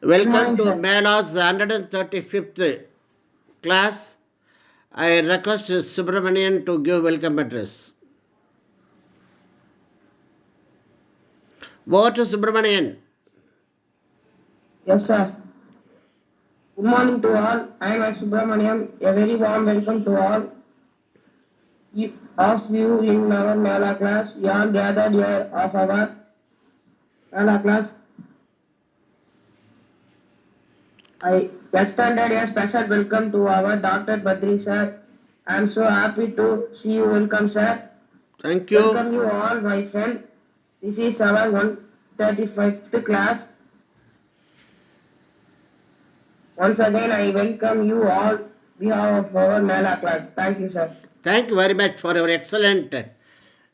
Welcome morning, to sir. Mela's 135th class. I request Subramanian to give welcome address. Over to Subramanian. Yes, sir. Good morning to all. I am Subramaniam. A very warm welcome to all of you in our Mala class. We all gathered here of our Mala class. I extended a special welcome to our Dr.N.Badhri, sir. I am so happy to see you. Welcome, sir. Thank you. Welcome you all, my friend. This is our 135th class. Once again, I welcome you all behalf of our Mala class. Thank you, sir. Thank you very much for your excellent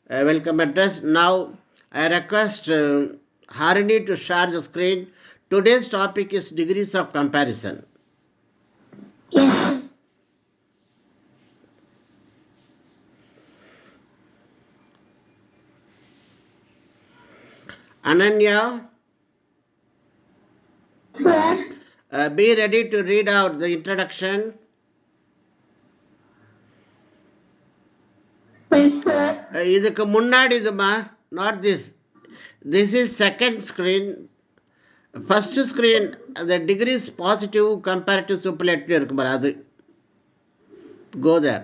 welcome address. Now, I request Harini to share the screen. Today's topic is degrees of comparison. Yes. Ananya, Sir. be ready to read out the introduction. Yes, sir. இதுக்கு முன்னாடி இதுமா not this. This is second screen. First screen, the degrees positive, comparative, superlative இருக்கும் பாரு அது. Go there.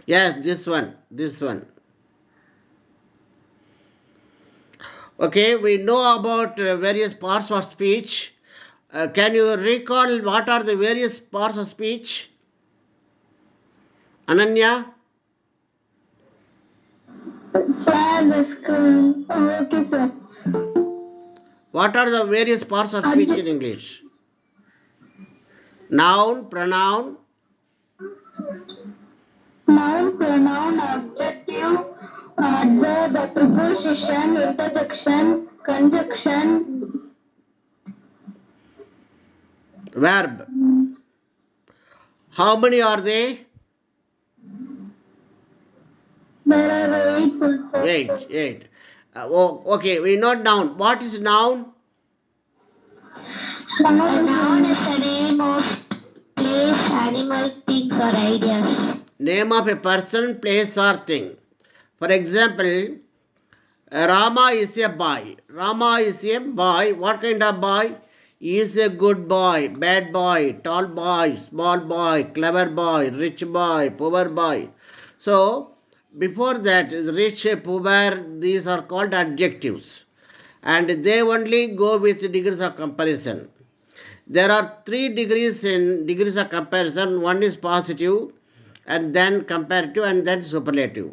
Yes, this one. Okay, we know about various parts of speech. Can you recall what are the various parts of speech? Ananya? Sir, the screen. Okay, sir. What are the various parts of speech in English? Noun, pronoun, Noun, pronoun, adjective, adverb, preposition, interjection, conjunction. verb. How many are they? There are eight full stops. Eight. Okay, we note noun. What is noun? A noun is the name of place, animal, things, or ideas. Name of a person, place, or thing. For example, Rama is a boy. Rama is a boy. What kind of boy? He is a good boy, bad boy, tall boy, small boy, clever boy, rich boy, poor boy. So, before that, rich, poor, these are called adjectives. And they only go with degrees of comparison. There are three degrees in degrees of comparison. One is positive, and then comparative, and then superlative.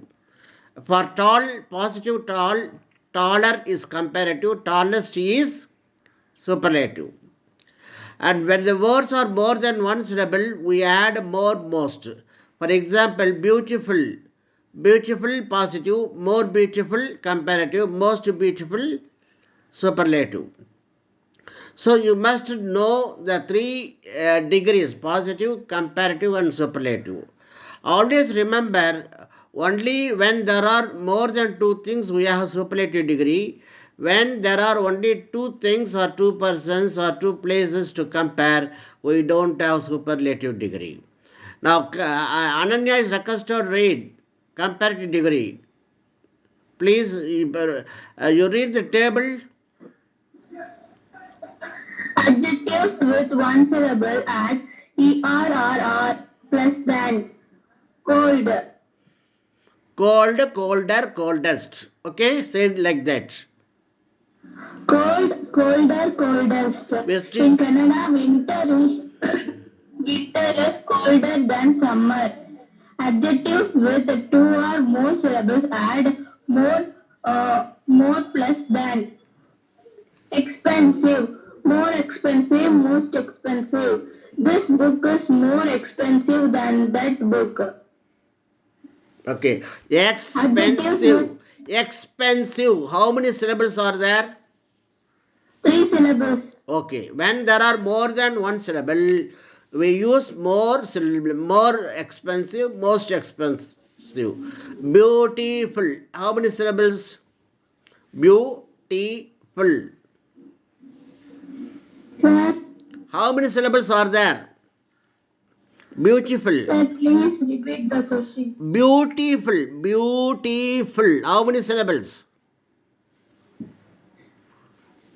For tall, positive tall, taller is comparative, tallest is superlative. And when the words are more than one syllable, we add more most. For example, beautiful, beautiful positive, more beautiful comparative, most beautiful superlative. So you must know the three degrees positive, comparative, and superlative. Always remember only when there are more than two things we have superlative degree. When there are only two things or two persons or two places to compare, we don't have superlative degree. Now, Ananya is requested to read comparative degree. Please, you read the table. Adjectives with one syllable add ERRR plus than. Cold. Cold, colder, coldest. Okay, say it like that. Cold, colder, coldest. Which is In Kannada, winter is colder than summer. Adjectives with two or more syllables add more plus than. Expensive, more expensive, most expensive. This book is more expensive than that book. Okay. Adjectives Expensive. with Expensive. How many syllables are there? 3 syllables. Okay. When there are more than one syllable, we use more syllable, more expensive, most expensive. Beautiful. How many syllables? Beautiful. Sir, How many syllables are there? Beautiful. sir, please repeat the question. Beautiful. Beautiful. How many syllables?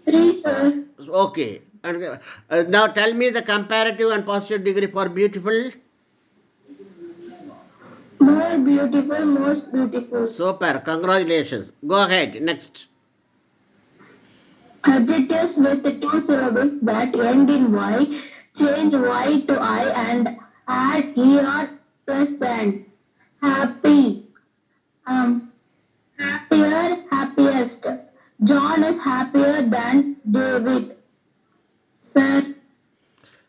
3, sir. Okay. And now tell me the comparative and positive degree for beautiful. More beautiful, most beautiful. Super. Congratulations. Go ahead. Next. Adjectives with 2 syllables that end in Y, change Y to I and add er plus than. Happy, happier, happiest. John is happier than David. Sir,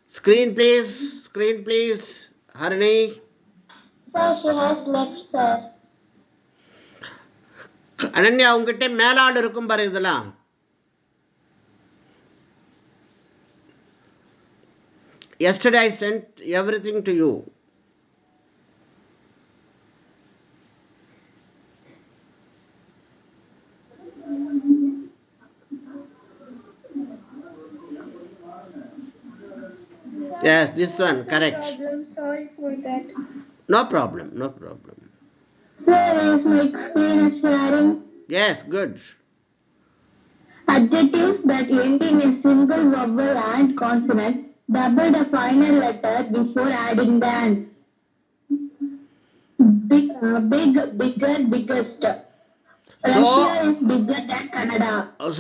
Screen please. Screen please. Harini. sir, she has left, sir. Ananya உங்ககிட்ட மேலாடு இருக்கும் பாரு இதெல்லாம். Yesterday I sent everything to you. Yes, this one, correct. Sorry for that. No problem, no problem. Sir, is my screen sharing? Yes, good. Adjectives that end in a single vowel and consonant, double the final letter before adding the and. Big, bigger, biggest. Russia is bigger than Canada.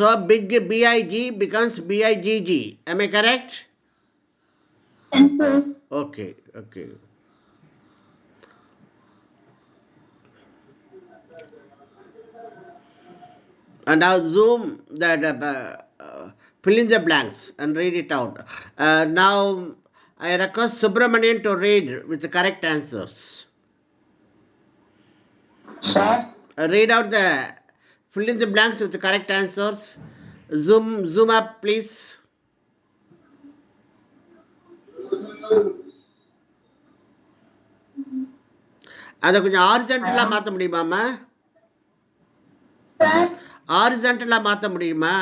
So big BIG becomes BIGG. Am I correct? Yes, sir. Okay, okay. And now zoom that fill in the blanks and read it out. Now I request Subramanian to read with the correct answers. Sir, Read out the fill in the blanks with the correct answers. Zoom up, please. அதை கொஞ்சம் ஹாரிசான்டலாக மாற்ற முடியுமாம்மா? sir. ஹாரிசான்டலாக மாற்ற முடியுமா?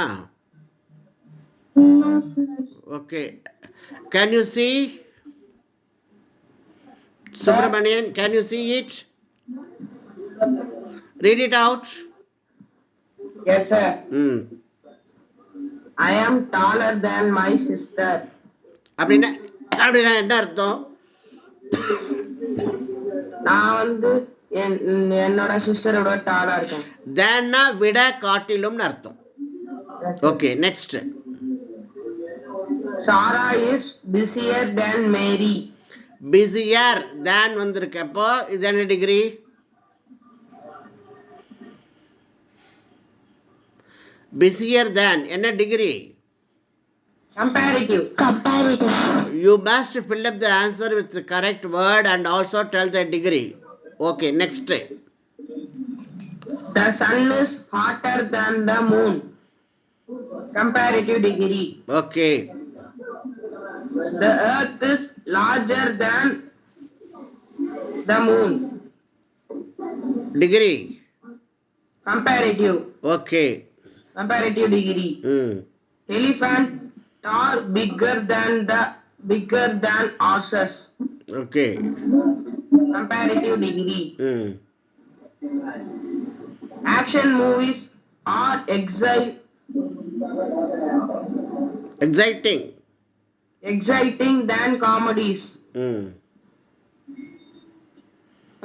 No, sir. Okay. Can you see? Subramanian, can you see it? Read it out. Yes, sir. I am taller than my sister. அப்படின்னா அப்படின்னா என்ன அர்த்தம்? நான் வந்து என்னோட சிஸ்டரோட டாலா இருக்கேன். தேன்னா விட காட்டிலும்னு அர்த்தம். Okay, next. Sarah is busier than Mary. Busier than வந்திருக்கு. அப்போ இது என்ன டிகிரி? பிஸியர் தேன் என்ன degree? Comparative. Comparative. You must fill up the answer with the correct word and also tell the degree. Okay, next. The sun is hotter than the moon. Comparative degree. Okay. The earth is larger than the moon. Degree. Comparative. Okay. Comparative degree. Elephant are bigger than horses. Okay. Comparative degree. Action movies are exciting than comedies.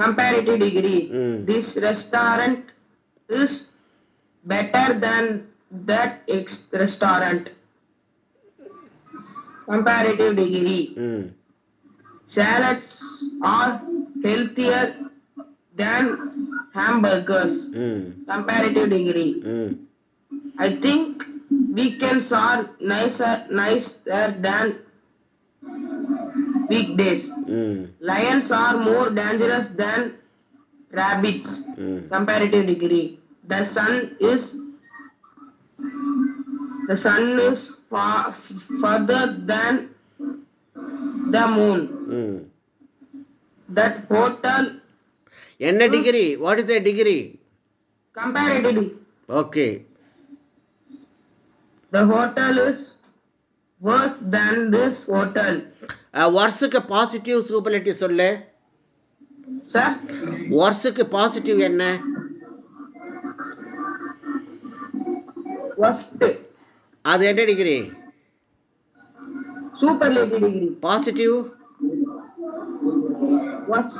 Comparative degree. This restaurant is better than that restaurant. Comparative degree. Salads are healthier than hamburgers. Comparative degree. I think Weekends are nicer than weekdays. Lions are more dangerous than rabbits. Comparative degree. The sun is further than the moon. That hotel என்ன degree? What is a degree? Comparative degree. Okay. The hotel is worse than this hotel. Worst-க்கு positive superlative சொல்லு. Sir? Worst-க்கு positive என்ன? Worst. அது என்ன degree? Superlative degree. Positive? What's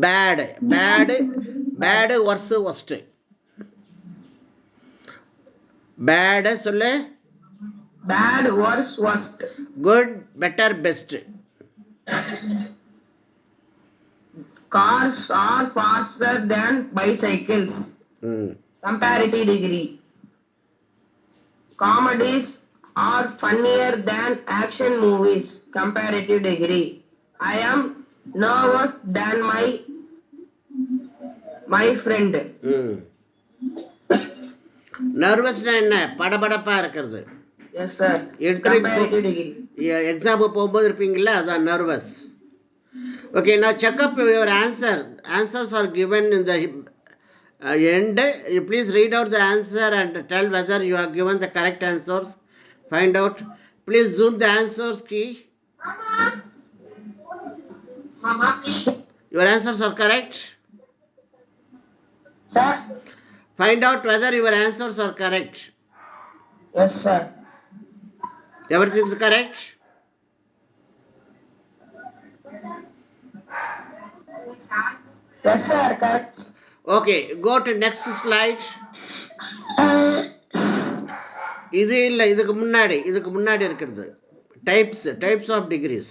Bad. Worst. Bad சொல்லு. bad, worse, worst. Good, better, best. Cars are faster than bicycles. Comparative degree. Comedies are funnier than action movies. Comparative degree. I am nervous than my friend. நர்வஸ்னா என்ன? படபடப்பா இருக்கிறது. Yes sir. Comparative degree. எக்ஸாமுக்கு போகும்போது இருப்பீங்களா, அதான் nervous. Okay, now check up your answer. Answers are given in the end. You please read out the answer and tell whether you have given the correct answers. Find out. Please zoom the answers key. Mama, please. Your answers are correct. Sir? Find out whether your answers are correct. Yes sir. Everything is correct? Yes sir, correct. Okay, go to next slide. இது இல்லை, இதுக்கு முன்னாடி இருக்கிறது. Types of degrees.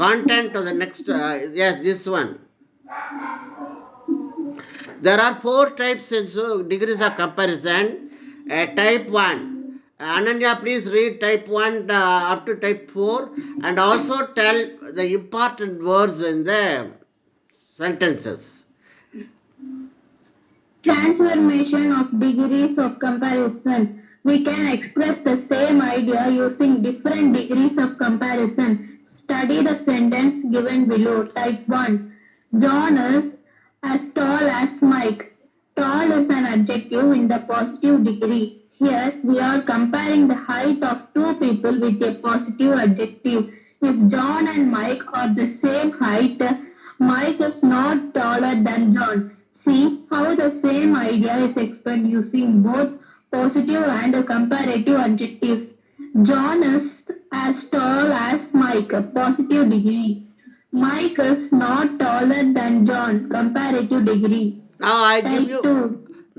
Content of the next, yes, this one. There are 4 types of degrees of comparison. Type 1. Ananya, please read type 1 up to type 4 and also tell the important words in the sentences. Transformation of degrees of comparison. We can express the same idea using different degrees of comparison. Study the sentence given below. Type 1. John is as tall as Mike. Tall is an adjective in the positive degree. Here we are comparing the height of 2 people with a positive adjective. If John and Mike are the same height, Mike is not taller than John. See how the same idea is explained using both positive and comparative adjectives. John is as tall as Mike, positive degree. Mike is not taller than John, comparative degree.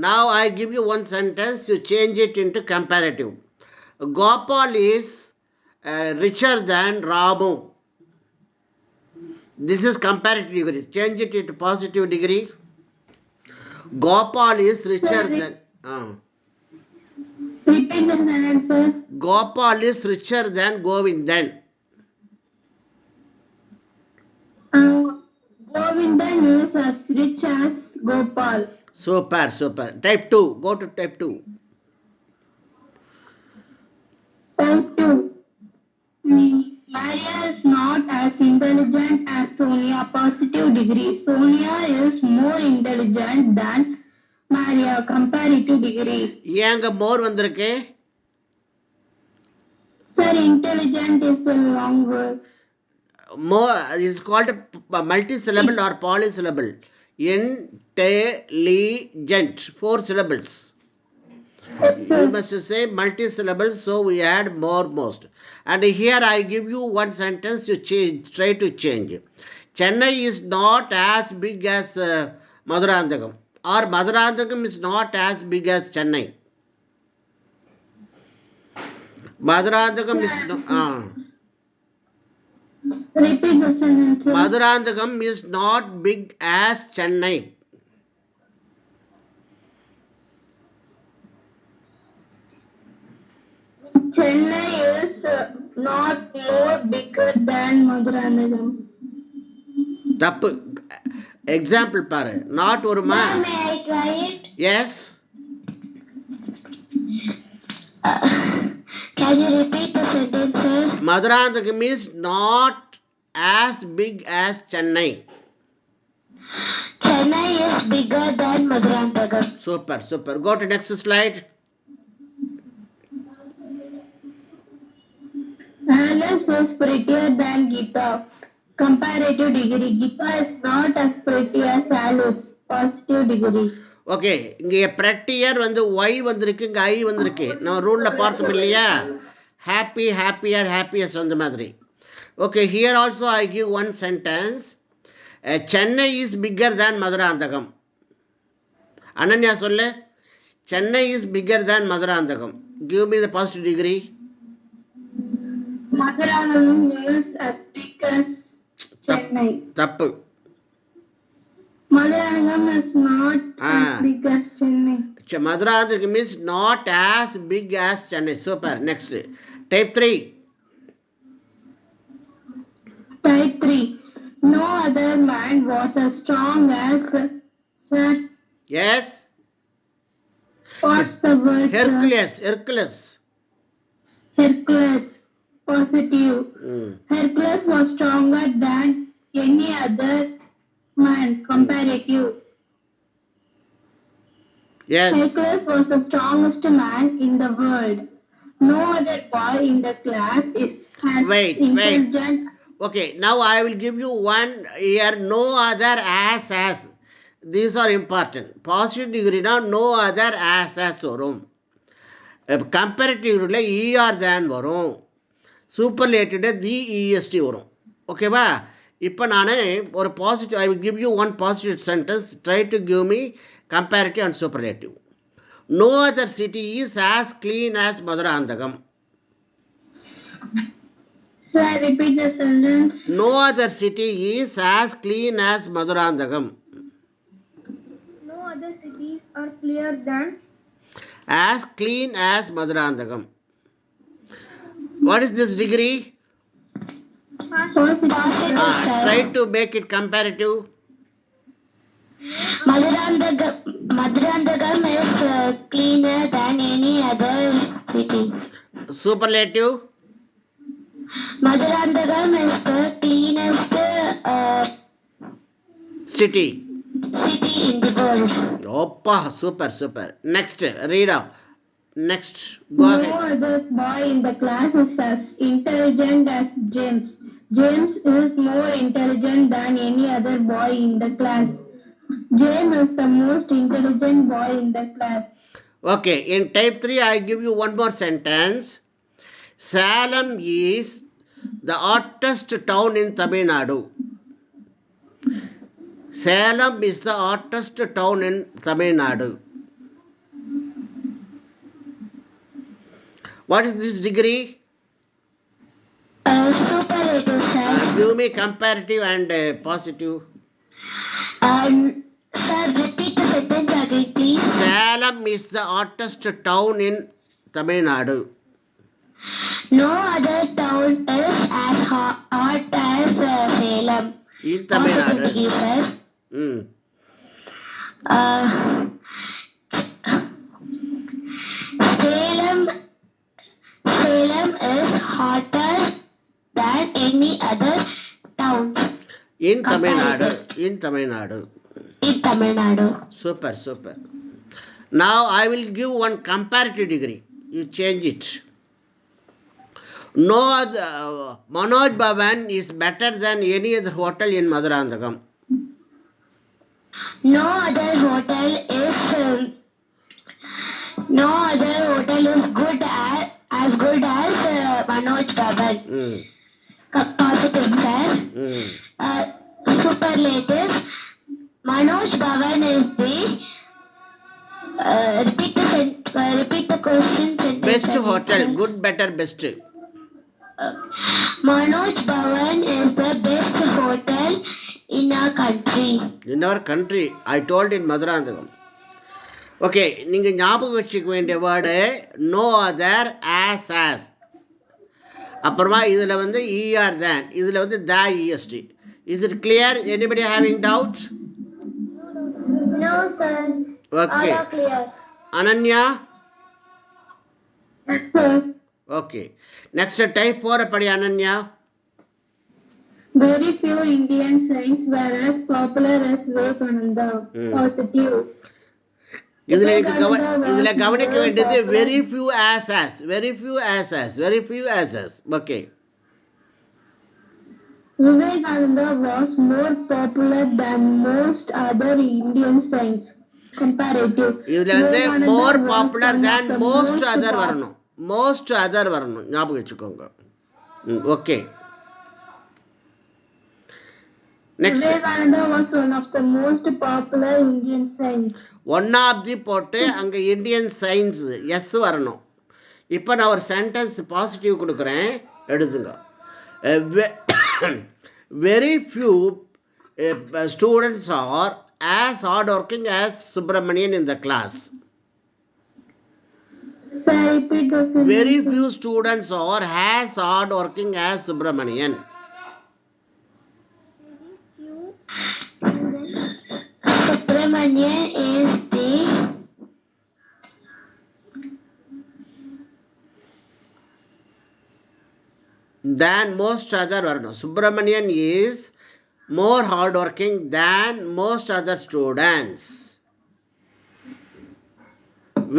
Now I give you one sentence, you change it into comparative. Gopal is richer than Ramu. This is comparative degree. Change it into positive degree. Gopal is richer than. Repeat the sentence, sir. Gopal is richer than Govindan. Govindan is as rich as Gopal. Super. Type 2. Go to type 2. Type 2. Maria is not as intelligent as Sonia, positive degree. Sonia is more intelligent than Maria, comparative degree. ஏங்க more வந்திருக்கு? Sir, intelligent is a long word. More is called multisyllable or polysyllable. Intelligent, 4 syllables. Yes, sir. You must say multi-syllables, so we add more most. And here I give you one sentence, you try to change. Chennai is not as big as Maduranthagam, or Maduranthagam is not as big as Chennai. Maduranthagam is not. Repeat the sentence. Maduranthagam is not big as Chennai. Chennai is not more bigger than Maduranagam. தப்பு. Example பாரு. Not வருமா? Sir, may I try it? Yes. Can you repeat the sentence, sir? Madurantakam is not as big as Chennai. Chennai is bigger than Maduranagam. Super, super. Go to next slide. Alice is prettier than Gita. Comparative degree. Gita is not as pretty as Alice. Positive degree. Okay, இங்கே prettier வந்து Y வந்திருக்கு, இங்கே ஐ வந்திருக்கு. நம்ம ரூலில் பார்த்தோம் இல்லையா? Happy, happier, happiest அந்த மாதிரி. Okay, here also I give one sentence. Chennai is bigger than Madurantakam. Ananya சொல்லு. Chennai is bigger than Madurantakam. Give me the positive degree. Maduranagam is as big as Chennai. தப்பு. Maduranagam is not as big as Chennai. Maduranagam is not as big as Chennai. Super. Next. Type 3. Type 3. No other man was as strong as Sir. Yes. What's the word? Hercules. Hercules. Hercules. Positive. Hercules was stronger than any other man. Comparative. Yes. Hercules was the strongest man in the world. No other boy in the class is as intelligent. Okay, now I will give you one here. No other as. These are important. Positive degree now no other as வரும். கம்பேரிட்டிவ்ல er than வரும். சூப்பர்லேட்டிவ்ல est வரும். ஓகேவா? இப்போ நான் ஒரு positive, I will give you one positive sentence. Try to give me comparative and superlative. No other city is as clean as Madurantakam. Sir, repeat the sentence. No other city is as clean as Maduranthagam. No other cities are clearer than. As clean as Maduranthagam. What is this degree? Try to make it comparative. Maduranthagam is cleaner than any other city. Superlative. Maduranthagam is the cleanest City. city in the world. Oppa, super, super. Next, read out. Next, go No ahead. other boy in the class is as intelligent as James. James is more intelligent than any other boy in the class. James is the most intelligent boy in the class. Okay, in type 3, I give you one more sentence. Salem is the hottest town in Tamil Nadu. Salem is the hottest town in Tamil Nadu. What is this degree? Superlative, sir. Give me comparative and positive. Sir, repeat the sentence again, please. Salem is the hottest town in Tamil Nadu. No other town is as hot as Salem. In Tamil Nadu. Positive, sir. Salem is hotter than any other town. In Tamil Nadu. In Tamil Nadu. In Tamil Nadu. Super, super. Now I will give one comparative degree. You change it. No other, Manoj Bhavan is better than any other hotel in Maduranthagam. No other hotel is good as good as Manoj Bhavan. Positive, sir. Superlative. Manoj Bhavan is the repeat the question. Best hotel. Good, better, best. Manoj Bhavan is the best hotel in our country. In our country. I told in Maduranthagam. Okay, நீங்கள் ஞாபகம் வச்சுக்க வேண்டிய word no other, as. அப்புறமா இதில் வந்து er than, இதில் வந்து the est. Is it clear? Anybody having doubts? No, sir. Okay. All are clear. Ananya? Yes, sir. Okay. Next, type 4 படி Ananya. Very few Indian saints were as popular as Vivekananda. Positive. இதில் Vivekananda was இதில் கவனிக்க more வேண்டியது popular. very few as. Very few as. Okay. Vivekananda was more popular than most other Indian saints. Comparative. இதில் வந்து Vivekananda more was popular one than of the most other pop- வரணும். most other வரணும், ஞாபகம் வச்சுக்கோங்க. Okay. Next. Vivekananda was one of the most popular Indian saints. One of the போட்டு அங்கே Indian science S வரணும். இப்போ நான் ஒரு சென்டென்ஸ் பாசிட்டிவ் கொடுக்குறேன், எழுதுங்க. Very few students are as hard working as Subramanian in the class. Sir, repeat the sentence. Very few students are as hard working as Subramanian. Subramanian is the than most other வரணும். Subramanian is more hardworking than most other students.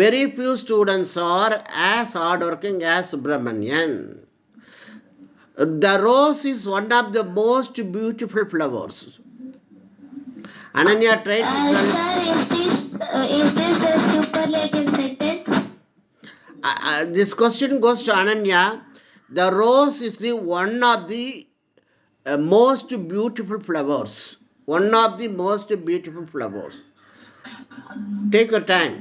Very few students are as hardworking as Subramanian. The rose is one of the most beautiful flowers. Ananya, try to tell. Sir, is this the superlative sentence? This question goes to Ananya. The rose is the one of the most beautiful flowers. One of the most beautiful flowers. Take your time.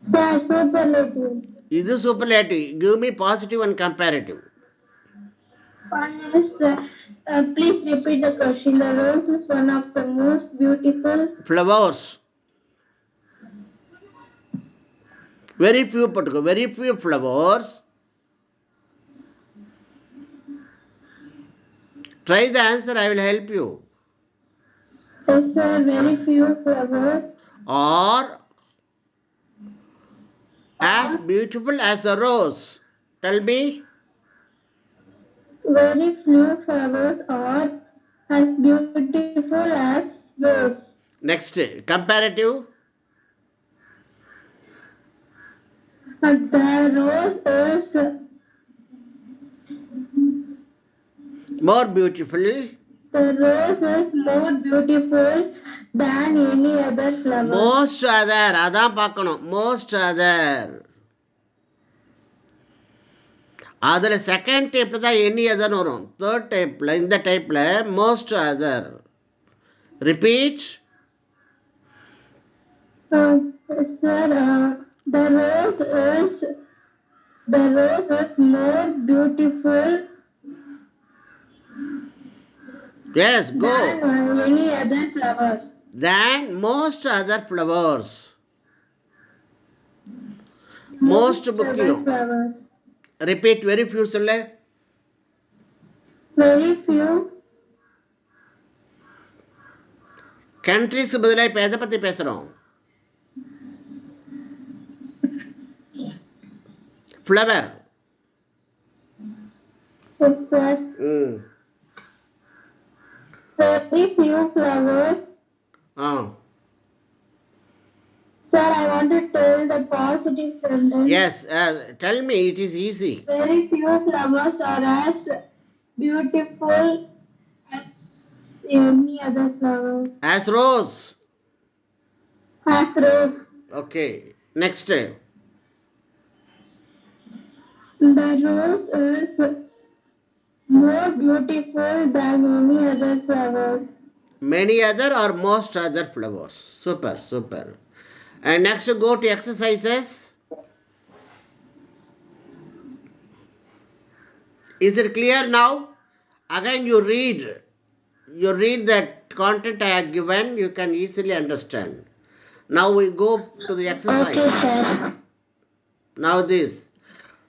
Sir, superlative. This is superlative. Give me positive and comparative. Please repeat the question. The rose is one of the most beautiful Flowers. Very few potuko. Very few flowers. Try the answer. I will help you. Yes, sir. Very few flowers Or as beautiful as a rose. Tell me. Very few flowers are as beautiful as rose. Next, comparative. The rose is More beautiful. the rose is more beautiful than any other flower. Most other. அதான் பார்க்கணும். Most other. அதில் second டைப்பில் தான் any அதர்னு வரும். Third டைப்பில், இந்த டைப்பில் most other. Repeat. Sir, the rose is more beautiful Yes, go. than any other flower. Than most other flowers. Most other முக்கியம். flowers. ரிப்பீட். வெரி ஃபியூ சொல்ல. Very few. கண்ட்ரிஸ் பதிலாக இப்போ எதை பற்றி பேசுகிறோம்? Flower. Yes, sir. Very few flowers. Sir, I want to tell the positive sentence. Yes, tell me, it is easy. Very few flowers are as beautiful as any other flowers. As rose. As rose. Okay, next. The rose is more beautiful than any other flowers. Many other or most other flowers. Super, super. And next go to exercises. Is it clear now? Again you read You read that content I have given, you can easily understand. Now we go to the exercise. Okay, sir. Now this.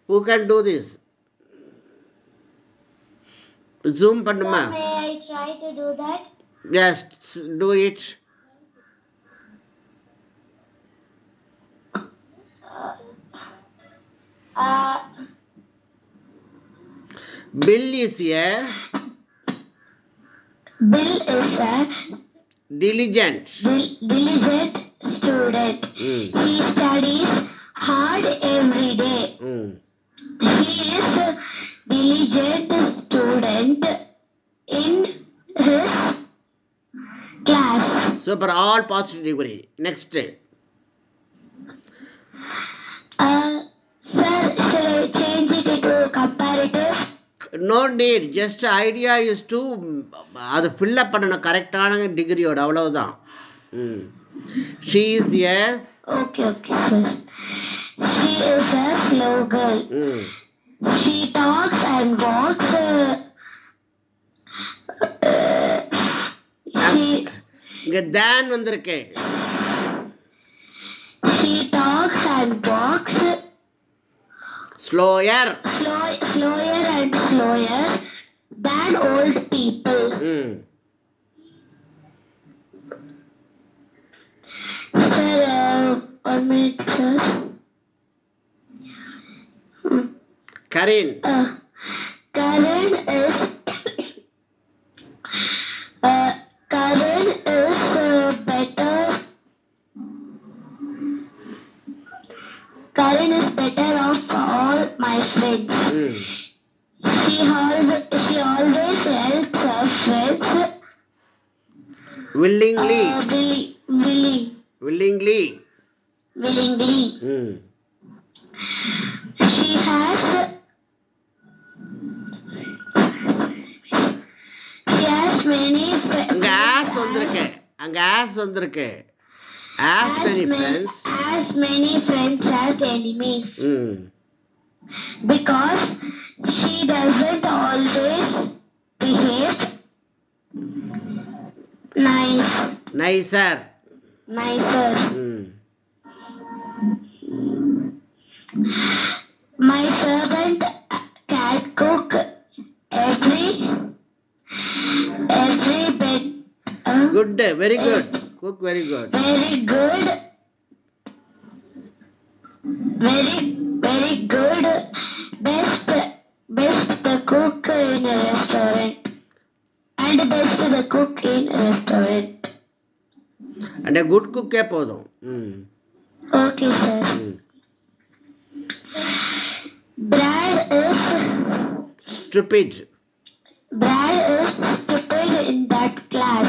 Who can do this? Zoom Sir, Panduma. may I try to do that? Yes, do it. Uh, Bill is a Bill is a diligent. diligent student. Mm. He studies hard every day. Mm. He is a diligent student in his class. Super, all positive degree. Next. Sir, shall I change it into comparative? No need. Just idea is to அது fill up பண்ணணும் கரெக்டான டிகிரியோட அவ்வளவுதான். She is a Okay, sir. She is a slow girl. She talks and walks. இங்க தான் வந்திருக்கு. She talks and walks Slower. slower and slower than old people. Sir, 1 minute, sir. Karin. Karen is better. Karen is better of all my friends. She always helps her friends. Willingly. Willingly. She has many அங்க as வந்திருக்கு. அங்க as வந்திருக்கு. As many friends. As many friends as enemies. Because she doesn't always behave Nicer. My servant can cook every bed. Good, very good. Cook very good. Very good. Very good. Best the cook in a restaurant. And best the cook in a restaurant. And a good cook போதும். Okay, sir. Brad is stupid. In that class.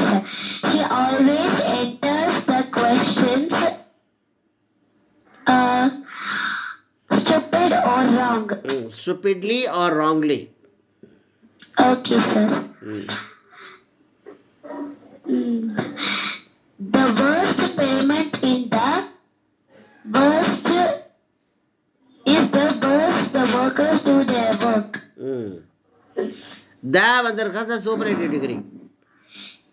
He always enters the questions stupid or wrong. Stupidly or wrongly. Okay, sir. The worst payment in the worst is the worst the workers do their work. Da வந்திருக்கா superlative degree.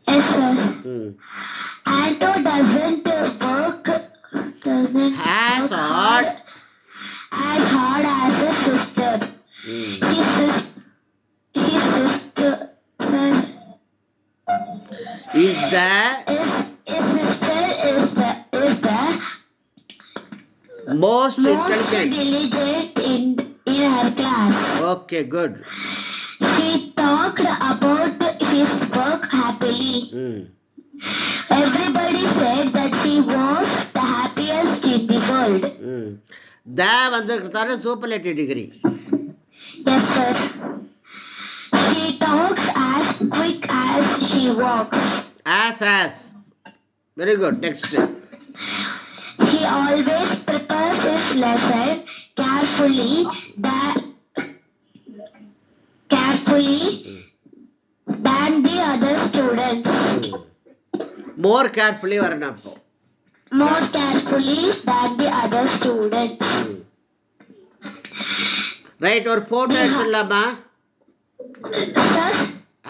Yes, sir. Anto doesn't work as hard as a sister. His sister is the most intelligent. Diligent in her class. Okay, good. He talked about his work happily. Everybody said that he was the happiest in the world. Da வந்திருக்கிறதால superlative degree. Yes, sir. She talks as quick as she walks. As. Very good. Next. He always prepares his lesson carefully than the other students. More carefully வரணும் அப்போ. More carefully than the other students. Right, ஒரு photo எடுத்துடலாமா? Sir?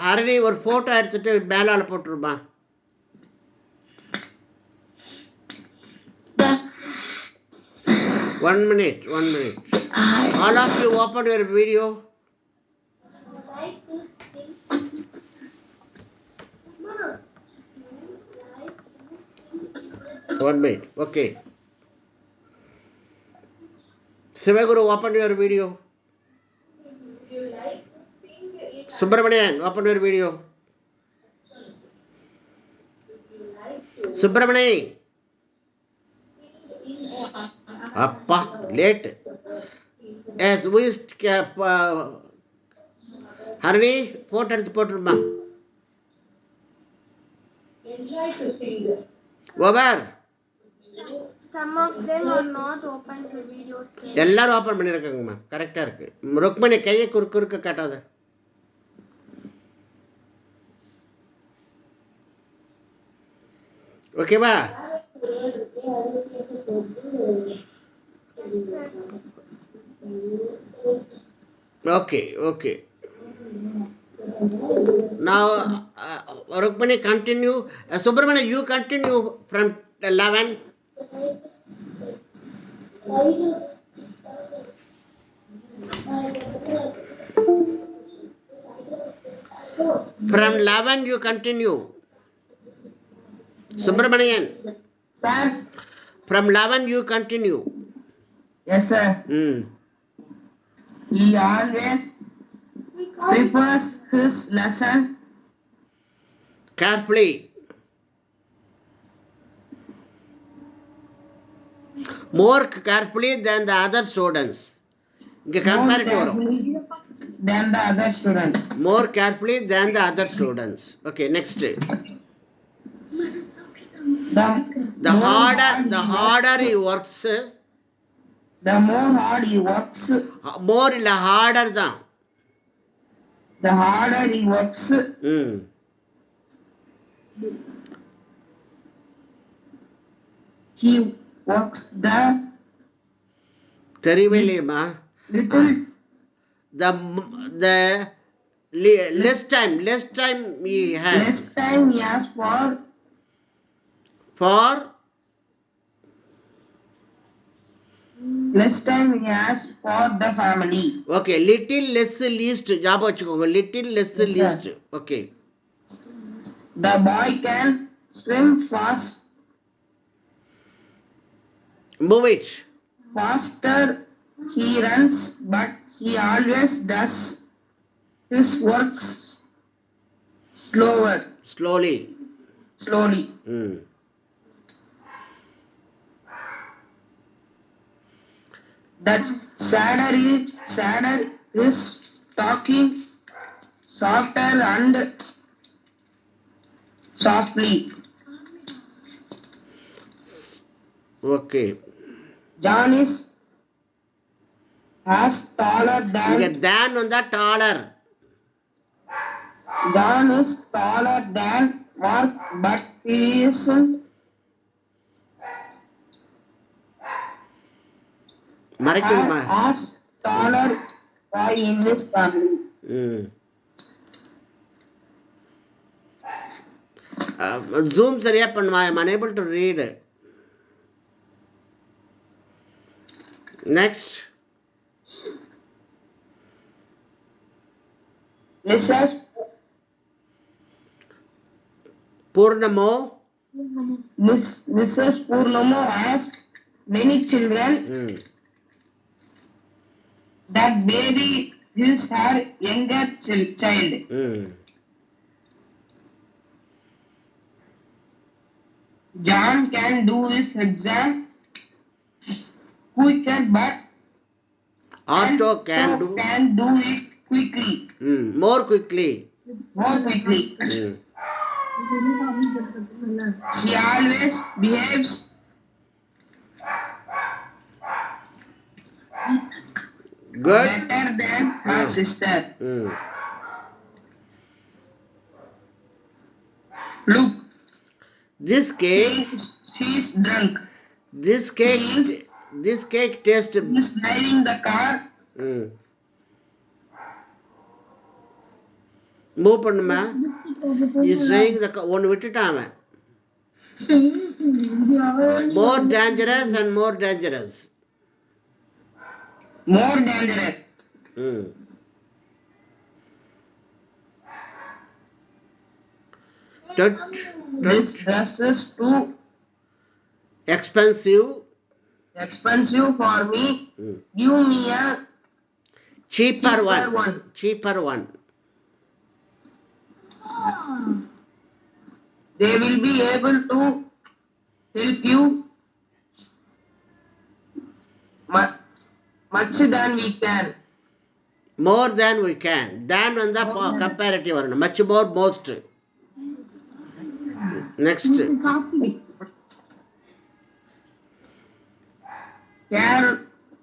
Harini ஒரு photo எடுத்துட்டு மேலால போட்டுருமா. One minute. All of you open your video. One minute. Okay. Sivaguru, open your video. Subramanian, open your video. Subramani. Appa, late. Yes, who is Harvey? Photo எடுத்து போட்டுருமா. Over. Some of them are not open to videos. எல்லாரும் open பண்ணிருக்காங்கம்மா. கரெக்டா இருக்கு. ருக்மணி கையை குறுக்க காட்டாத. ஓகேவா? Okay. Now, Rukmani, continue. Subramanya, you continue from 11. From 11 you continue. Subramanian. Sir. From 11 you continue. Yes, sir. He always prepares his lesson carefully. More carefully than the other students. Comparative. Than the other students. More carefully than the other students. Okay, next. The harder he works. The more hard he works. More illa harder than. The harder he works. He works the தெரியவில்லையம்மா. The less time he has. Less time he has for less time he has for the family. Okay, little less least. ஞாபகம் வச்சுக்கோங்க. Little less least. Okay. The boy can swim fast. Move it. Faster he runs, but he always does his work slowly. That sadder is talking softer and softly. Okay. John is as taller than. Than வந்தா taller. John is taller than Mark, but he isn't. மறைக்குமா? As taller boy in his family. Zoom சரியா பண்ணுமா? I am unable to read. Next. Mrs. Purnamo. Mrs. Purnamo has many children. That baby is her younger child. John can do his exam quicker, but Otto can do it quickly. More quickly. She always behaves good, better than her sister. Look, this cake. She's drunk. This cake tastes. He's driving the car. Move பண்ணுமா. Is driving த ஒன்று விட்டுட்டான் அவன். More dangerous and more dangerous. More dangerous. This dress is too expensive for me. Give me a cheaper one. They will be able to help you much than we can. More than we can. Than வந்தா comparative வரணும். Much more, most. Next.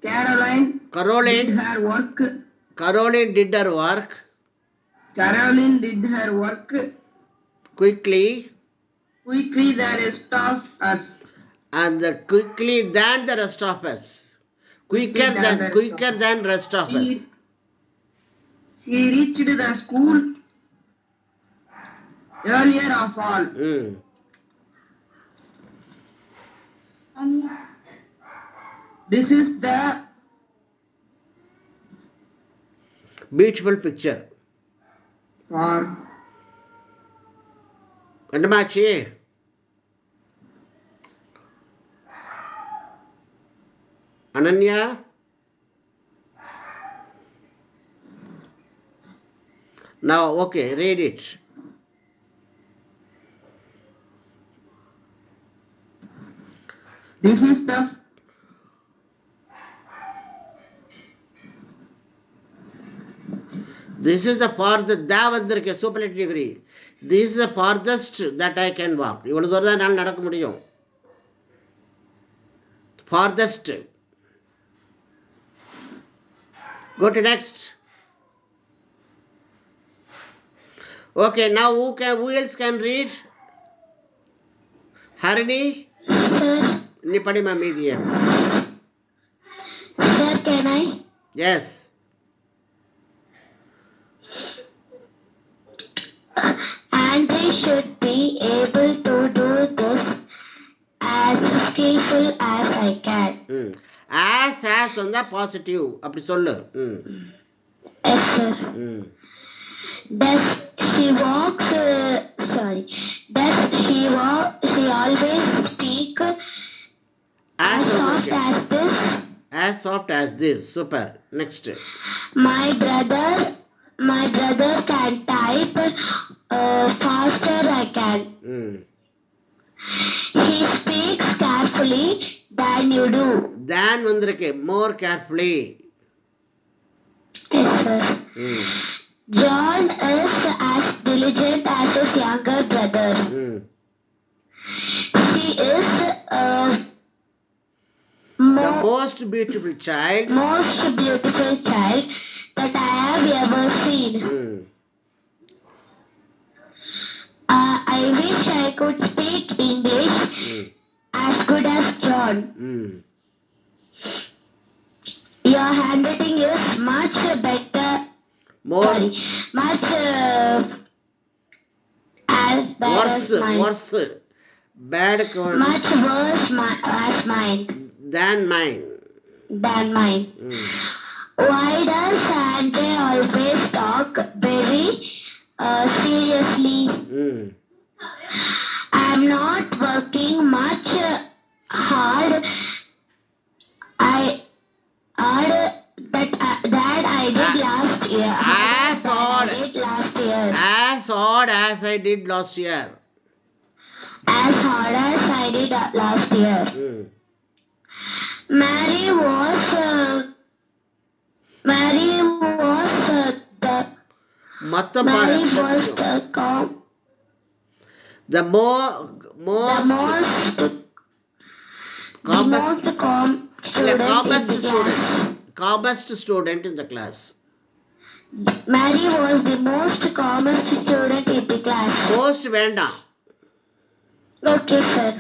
Caroline did her work. Caroline did her work. Caroline did her work quickly than the rest of us. And quickly than the rest of us. Quicker than rest of us. She reached the school earlier of all. This is the beautiful picture. என்னமாச்சு? Ananya? Now, okay, read it. This is the farthest. தா வந்திருக்கு superlative degree. This is the farthest that I can walk. இவ்வளவு தூரம் தான் என்னால் நடக்க முடியும். Farthest. Go to next. Okay, now who else can read? Harini? நீ படிமா மீதிய. Sir, can I? Yes. Andrew should be able to do this as skillful as I can. As வந்தா positive. அப்படி சொல்லு. Yes, sir. Does she always speak as soft as this? As soft as this. Super. Next. My brother can type faster I can. He speaks carefully than you do. Than வந்திருக்கு. More carefully. Yes, sir. John is as diligent as his younger brother. He is the most beautiful child that I have ever seen. I wish I could speak English as good as John. Your handwriting is much better. Much as bad as mine. Worse. Bad. Much worse as mine. Than mine. Why does Andre always talk very seriously? I'm not working much hard. That I did last year. As hard as I did last year. As hard as I did last year. Mary was the calmest student in the class. Mary was the most calmest student in the class. Most வேண்டாம். Okay, sir.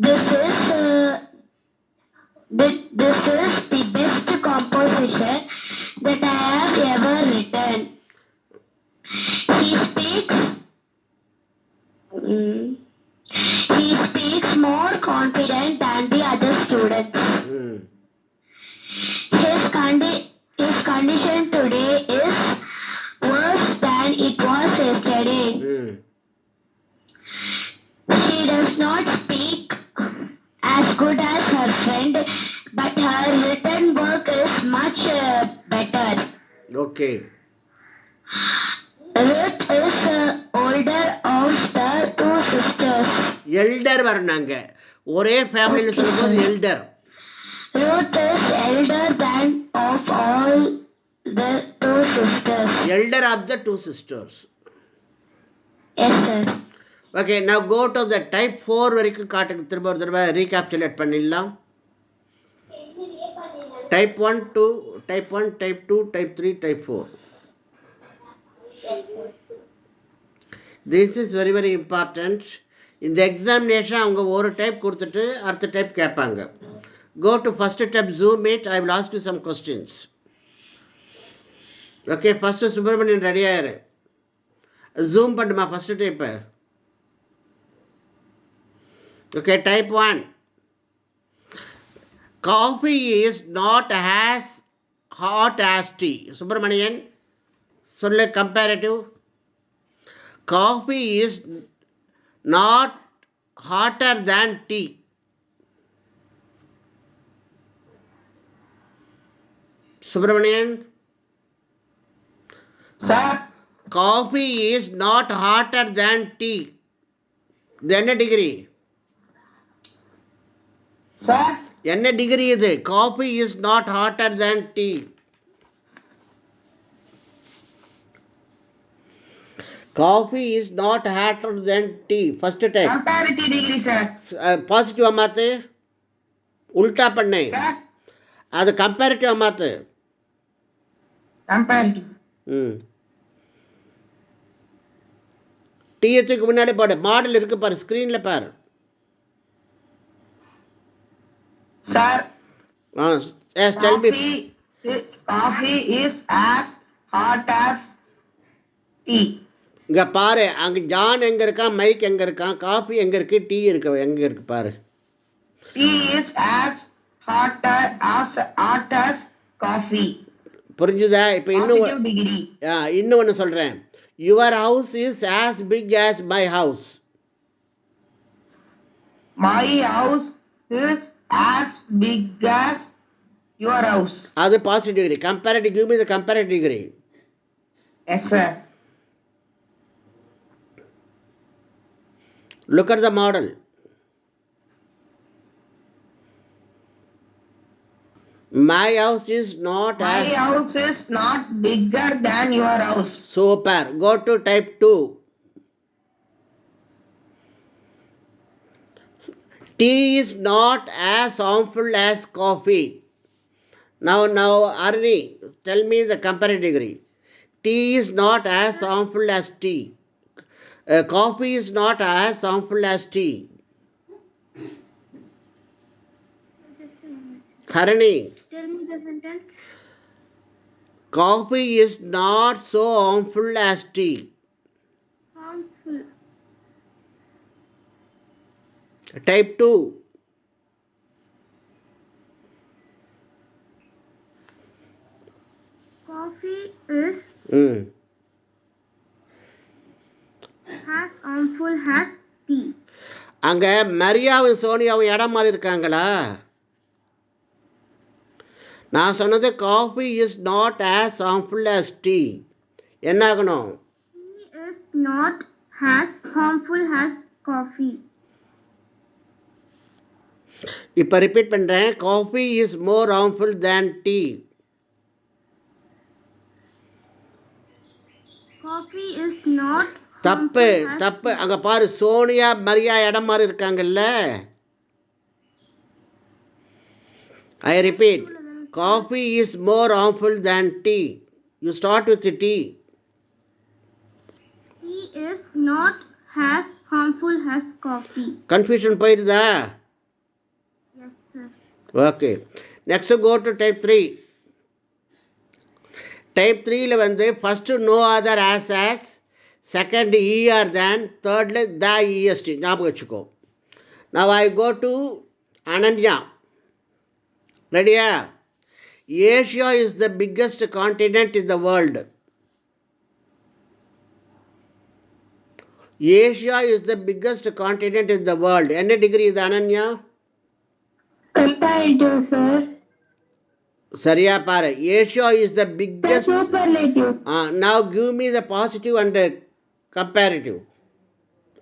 This is the best composition that I have ever written. He speaks more confident than the other students. Hmm. His condition today is worse than it was yesterday. Hmm. She does not speak as good as her friend, but her written work is much better. Okay. Ruth is the older of the two sisters. Elder வரணுங்க. ஒரே ஃபேமிலியில் சொல்லும்போது elder. Ruth is elder than of all the two sisters. Elder of the two sisters. Yes, sir. Okay, now go to the type 4 வரைக்கும் காட்டுக்கு திரும்ப ஒரு தடவை ரீகேப்சுலேட் பண்ணிடலாம். Type 1, 2, type 1, type 2, type 3, type 4. This is very very important. இந்த examination அவங்க ஒரு type கொடுத்துட்டு அடுத்த டைப் கேட்பாங்க. Go to first tab Zoom it. I will ask you some questions. Okay, first Subramanian ready ஆயிரு. ஜூம் பண்ணுமா first type. Okay, type 1. Coffee is not as hot as tea. Subramanian சொல்லு comparative. Coffee is not hotter than tea. Subramanian. Sir. Coffee is not hotter than tea. Then a degree. Sir. என்ன degree இது? Coffee is not hotter than tea. Coffee is not hotter than tea. First type. Comparative degree, sir. Positive மாத்து. உல்டா பண்ணு. Sir. அது comparative மாத்து. Comparative. டீயத்துக்கு முன்னாடி போடு. Model இருக்கு பாரு, ஸ்கிரீன்ல பாரு. Sir. Yes, tell me. Coffee is as hot as tea. இங்க பாரு, அங்க ஜான் எங்க இருக்கான், மைக் எங்க இருக்கான், காஃபி எங்க இருக்கு, டீ இருக்கு, எங்க இருக்கு பாரு. Tea is as hot as coffee. புரிஞ்சுதா? இப்ப இன்னொன்னு சொல்றேன். Your house is as big as my house. My house is as big as your house. அது positive degree. Comparative, give me the comparative degree. Yes, sir. Look at the model. My house is not My house is not bigger than your house. Super. Go to type 2. Tea is not as harmful as coffee. Now, Arni, tell me the comparative degree. Tea is not as harmful as tea. Coffee is not as harmful as tea. Just a moment. Harani. Tell me the sentence. Coffee is not so harmful as tea. Harmful. Type 2. Coffee is as harmful as tea. அங்க மரியாவும் சோனியாவும் இடம் மாறி இருக்காங்களா? நான் சொன்னது coffee is not as harmful as tea. என்ன ஆகணும்? Tea is not as harmful as coffee. இப்ப repeat பண்றேன். Coffee is more harmful than tea. Coffee is not தப்பு harmful as தப்பு. அங்க பாரு, சோனியா மரியா இடம் மாறி இருக்காங்கல்ல. I repeat, coffee is more harmful than tea. You start with tea. Tea is not as harmful as coffee. Confusion போயிருதா? Yes, sir. Okay. Next go to type 3. Type 3ல வந்து first no other as, second er than, thirdly the est ஞாபகம் வச்சுக்கோ. Now I go to Ananya. Ready? Asia is the biggest continent in the world. Asia is the biggest continent in the world. என்ன degree இது Ananya? Comparative, sir. சரியா பாரு. Asia is the The biggest. superlative. Now give me the positive and the comparative.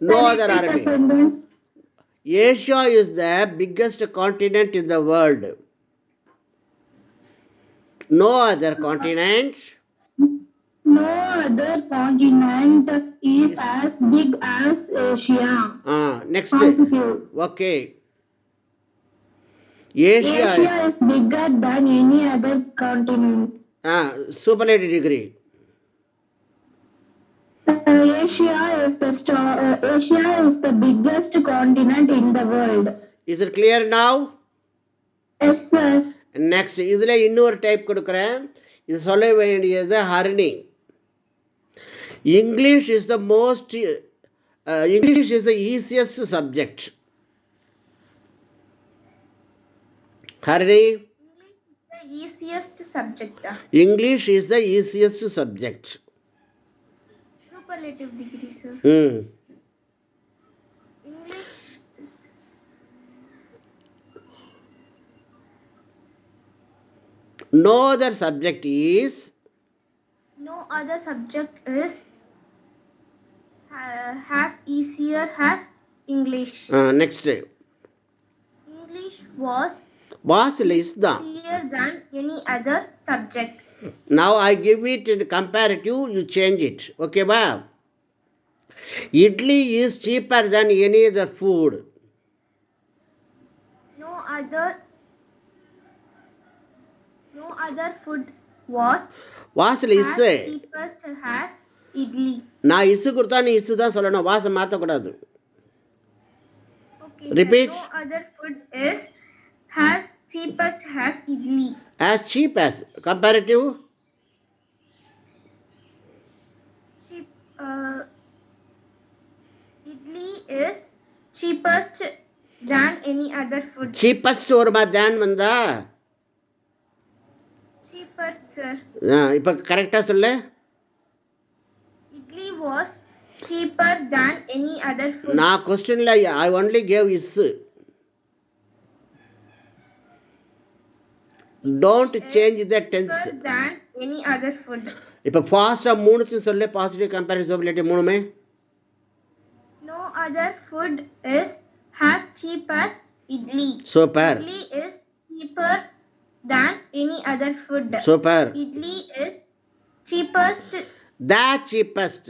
No Sir, other repeat the Arabic. sentence. Asia is the biggest continent in the world. No other continent. No other continent is as big as Asia. Next. Positive. Okay. Asia is bigger than any other continent. Superlative degree. Asia is the biggest continent in the world. Is it clear now? Yes, sir. Next. இதில் இன்னொரு type கொடுக்குறேன். இது சொல்ல வேண்டியது Harini. English is the easiest subject. Harini? The easiest subject. English is the easiest subject. Superlative degree, sir. English. No other subject is. No other subject is has easier as English. Next. English was is the. easier than any other subject. Now I give it in comparative, you change it. Okay, ba? Idli is cheaper than any other food. No other food was is cheapest as idli. நான் இசு கொடுத்தா நீ இசு தான் சொல்லணும், வாசம் மாற்றக்கூடாது. Okay. Repeat. No other food is as cheapest as idli. As cheap as. Comparative. Idli is cheapest than any other food. Cheapest வருமா than வந்தா? Cheapest, sir. இப்போ கரெக்டாக சொல்லு. Idli was cheaper than any other food. நான் கொஸ்டின்ல I only gave is. Don't change the tense. Cheaper than any other food. இப்போ ஃபாஸ்டா மூணுத்தையும் சொல்லு, பாசிட்டிவ் கம்பேரிட்டிவ் சூப்பர்லேட்டிவ் மூணுமே. No other food is as cheap as idli. Super. Idli is cheaper than any other food. Super. Idli is cheapest. The cheapest.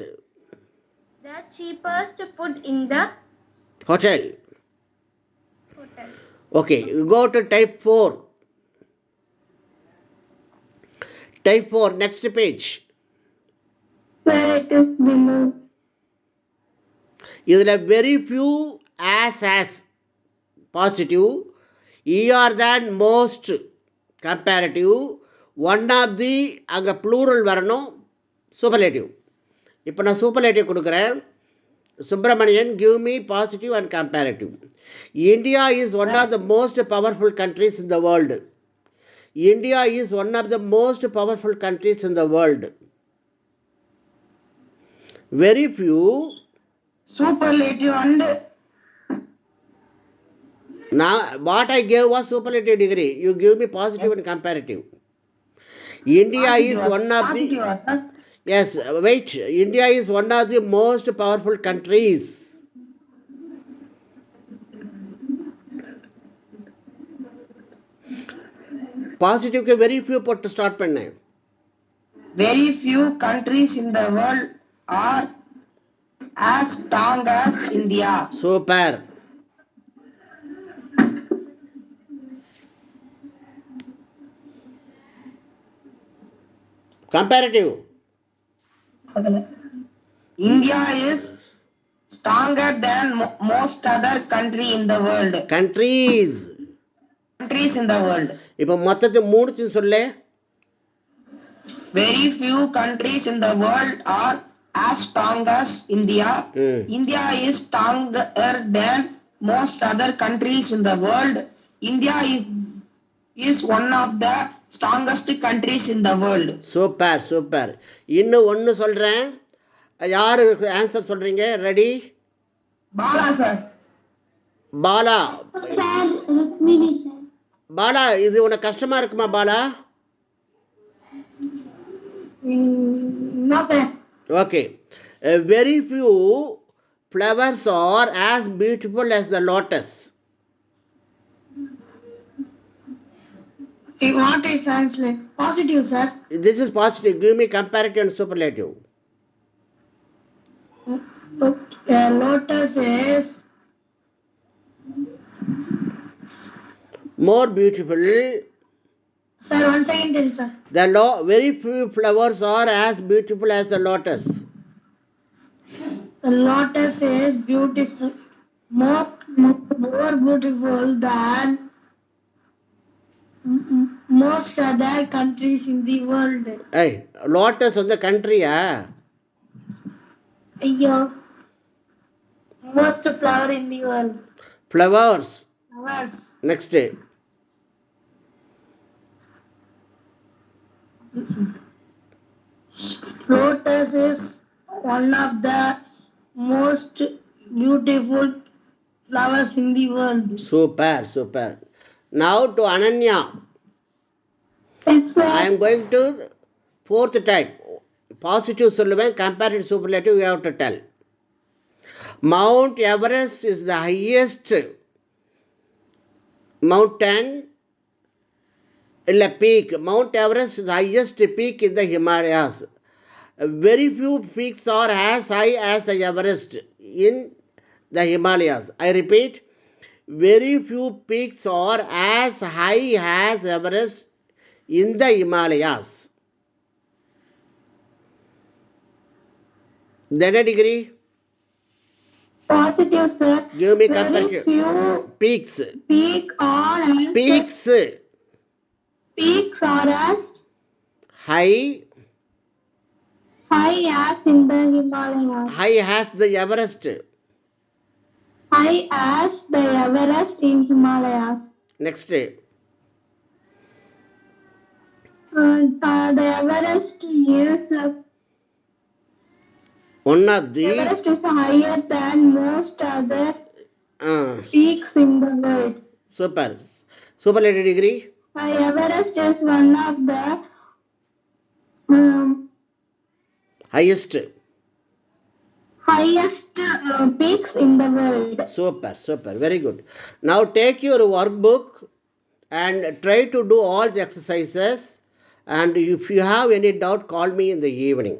The cheapest food in the Hotel. hotel. Okay, go to type 4. Type 4, next page. Sir, it is below. இதில் very few as positive, er than most comparative, one of the அங்கே plural வரணும், superlative. இப்போ நான் superlative கொடுக்குறேன். Subramanian, give me positive and comparative. India is one of the most powerful countries in the world. India is one of the most powerful countries in the world. Very few. Superlative and. Now, what I gave was superlative degree. You give me positive and comparative. India Positive is one of the. Sir. Yes, wait. India is one of the most powerful countries. Positive के very few put start பண்ணேன். Very few countries in the world are as strong as India. Super. Comparative. India is stronger than most other country in the world. Countries. Countries in the world. இப்போ மொத்தத்தை மூணுச்சு சொல்லு. Very few countries in the world are as strong as India. India is stronger than most other countries in the world. India is one of the strongest countries in the world. Super super. இன்னும் ஒன்று சொல்கிறேன், யாரு answer சொல்கிறீங்க? Ready? Bala sir. Bala. Sir, Rukmini sir. Bala, இது உனக்கு கஷ்டமா இருக்குமா Bala? No, sir. Okay. Very few flowers are as beautiful as the lotus. What is translate? Positive, sir. This is positive. Give me comparative and superlative. Lotus is More beautiful. sir. One second, tell sir. The very few flowers are as beautiful as the lotus. The lotus is beautiful, more beautiful than most other countries in the world. Hey, lotus on the country, Yeah. Most flower in the world. Flowers. Flowers. Next day. Lotus is one of the most beautiful flowers in the world. Super, super. Now to Ananya. Yes, sir. I am going to fourth type. Positive சொல்லுவேன், comparative superlative you have to tell. Mount Everest is the highest mountain, peak. Mount Everest is the highest peak in the Himalayas. Very few peaks are as high as the Everest in the Himalayas. I repeat, very few peaks are as high as Everest in the Himalayas. Then a degree. Positive, sir. Give me Very comparative. few Peaks. peaks are as High as in the Himalayas. high as the Everest. High as the Everest in Himalayas. Next day. The Everest is One of the Everest is higher than most other uh, peaks in the world. superlative degree. Everest is one of the Highest. peaks in the world. Super. Very good. Now take your workbook and try to do all the exercises. And if you have any doubt, call me in the evening.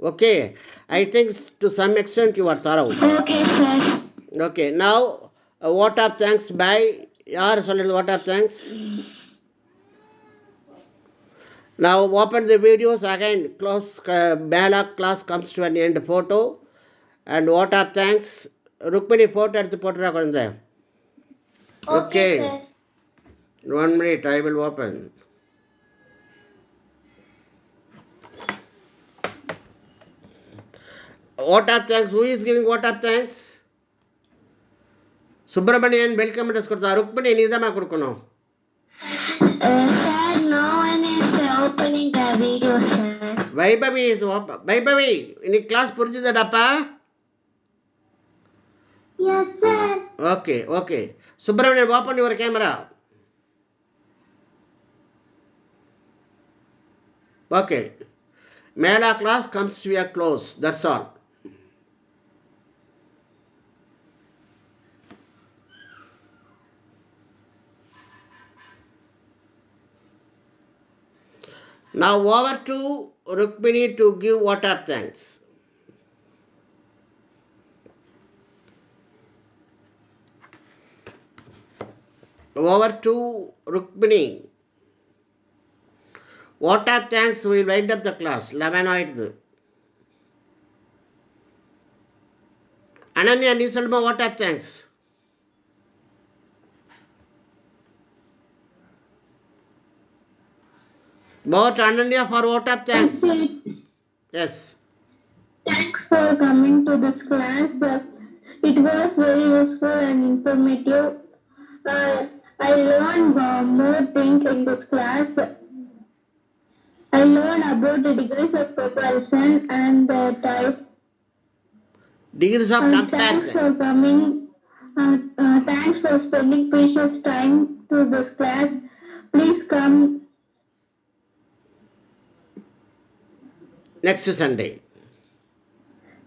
Okay. I think to some extent you are thorough. Okay, sir. Okay. Now, vote of thanks by yaar solradhu vote of thanks. Now open the videos again. Close. Bala class comes to an end. Photo and vote of thanks. Rukmini photo at the photo rakonde. Okay, sir. 1 minute. I will open. Vote of thanks. Who is giving vote of thanks? Subramanian welcome address kodta. Rukmini nidama kodukonu. Sir, no one is opening the video, sir. Vaibhavi is open. Vaibhavi, in class புரிஞ்சுதாடாப்பா? Yes, sir. Okay. Subramanian, open your camera. Okay. Mela class comes to a close. That's all. Now over to Rukmini to give vote of thanks. Over to Rukmini. Vote of thanks will wind up the class. 11 ஆயிடுது. Ananya, நீ சொல்லுமா vote of thanks? Vote Ananya for vote of thanks. Yes. Thanks for coming to this class. It was very useful and informative. I learned more things in this class. I learned about the degrees of comparison and the types. Degrees of Thanks comparison. for coming. Thanks for spending precious time to this class. Please come Next Sunday.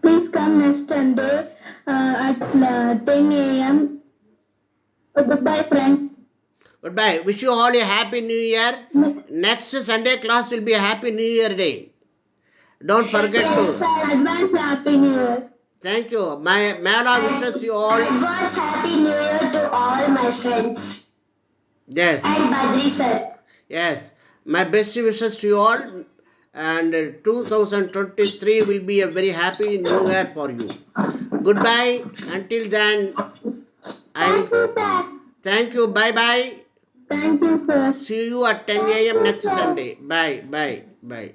Please come next Sunday at 10 a.m. Goodbye, friends. Goodbye. Wish you all a happy new year. Next Sunday class will be a happy new year day. Don't forget Yes, to. advance happy new year. Thank you. My Mala wishes you all. Advance happy new year to all my friends. Yes. And Badri sir. Yes. My best wishes to you all. And 2023 will be a very happy new year for you. Goodbye. Until then, Thank you, sir. thank you. Bye bye. Thank you, sir. See you at 10 a.m. next Sunday. Bye. Bye. Bye.